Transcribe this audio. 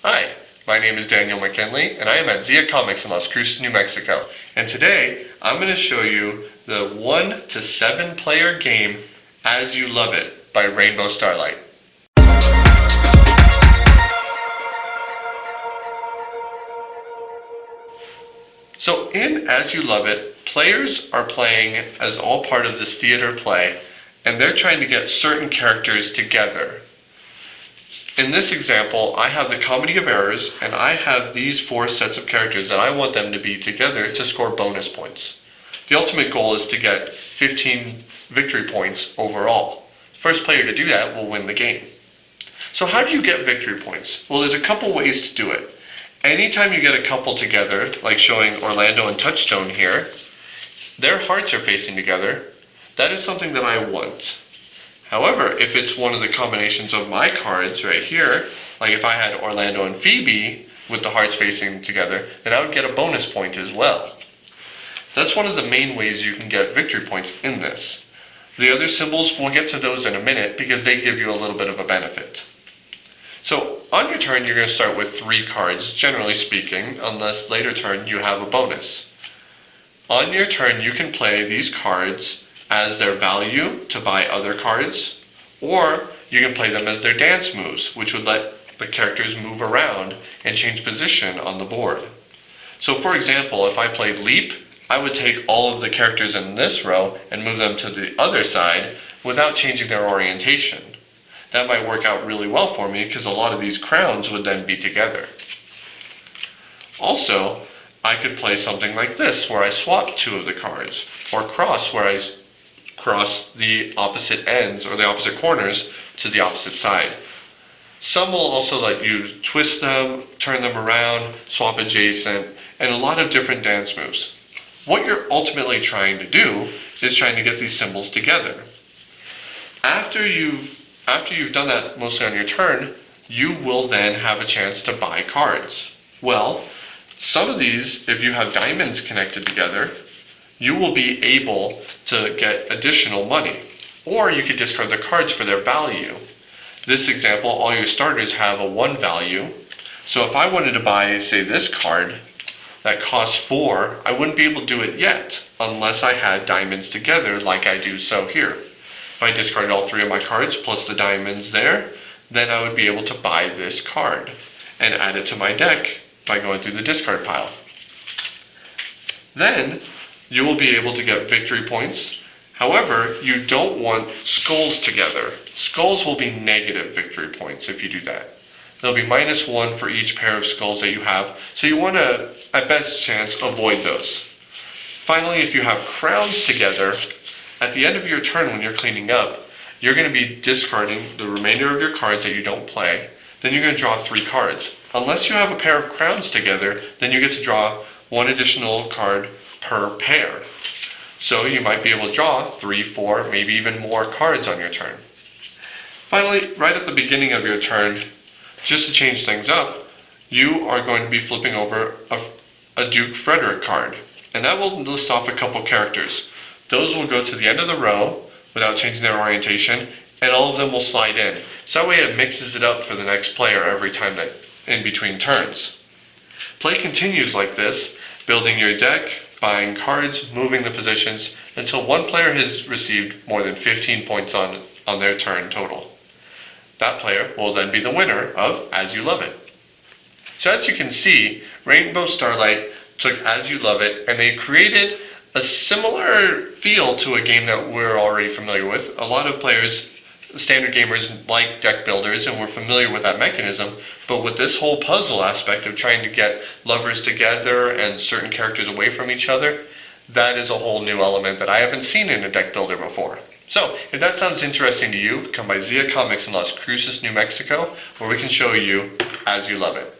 Hi, my name is Daniel McKinley, and I am at Zia Comics in Las Cruces, New Mexico. And today, I'm going to show you the 1 to 7 player game, As You Love It, by Rainbow Starlight. So in As You Love It, players are playing as all part of this theater play, and they're trying to get certain characters together. In this example, I have the Comedy of Errors, and I have these 4 sets of characters that I want them to be together to score bonus points. The ultimate goal is to get 15 victory points overall. First player to do that will win the game. So how do you get victory points? Well, there's a couple ways to do it. Anytime you get a couple together, like showing Orlando and Touchstone here, their hearts are facing together. That is something that I want. However, if it's one of the combinations of my cards right here, like if I had Orlando and Phoebe with the hearts facing together, then I would get a bonus point as well. That's one of the main ways you can get victory points in this. The other symbols, we'll get to those in a minute because they give you a little bit of a benefit. So on your turn, you're going to start with 3 cards, generally speaking, unless later turn you have a bonus. On your turn, you can play these cards as their value to buy other cards, or you can play them as their dance moves, which would let the characters move around and change position on the board. So for example, if I played Leap, I would take all of the characters in this row and move them to the other side without changing their orientation. That might work out really well for me because a lot of these crowns would then be together. Also, I could play something like this where I swap 2 of the cards, or cross where I cross the opposite ends or the opposite corners to the opposite side. Some will also let you twist them, turn them around, swap adjacent, and a lot of different dance moves. What you're ultimately trying to do is trying to get these symbols together. After you've done that mostly on your turn, you will then have a chance to buy cards. Well, some of these, if you have diamonds connected together, you will be able to get additional money. Or you could discard the cards for their value. This example, all your starters have a 1 value. So if I wanted to buy, say, this card that costs 4, I wouldn't be able to do it yet unless I had diamonds together like I do so here. If I discarded all 3 of my cards plus the diamonds there, then I would be able to buy this card and add it to my deck by going through the discard pile. Then you will be able to get victory points. However, you don't want skulls together. Skulls will be negative victory points if you do that. There'll be -1 for each pair of skulls that you have, so you want to, at best chance, avoid those. Finally, if you have crowns together, at the end of your turn when you're cleaning up, you're going to be discarding the remainder of your cards that you don't play. Then you're going to draw 3 cards. Unless you have a pair of crowns together, then you get to draw 1 additional card per pair. So you might be able to draw 3, 4, maybe even more cards on your turn. Finally, right at the beginning of your turn, just to change things up, you are going to be flipping over a Duke Frederick card. And that will list off a couple characters. Those will go to the end of the row without changing their orientation, and all of them will slide in. So that way it mixes it up for the next player every time that in between turns. Play continues like this, building your deck, buying cards, moving the positions, until one player has received more than 15 points on their turn total. That player will then be the winner of As You Love It. So as you can see, Rainbow Starlight took As You Love It and they created a similar feel to a game that we're already familiar with. A lot of players, standard gamers, like deck builders and we're familiar with that mechanism, but with this whole puzzle aspect of trying to get lovers together and certain characters away from each other, that is a whole new element that I haven't seen in a deck builder before. So, if that sounds interesting to you, come by Zia Comics in Las Cruces, New Mexico, where we can show you As You Love It.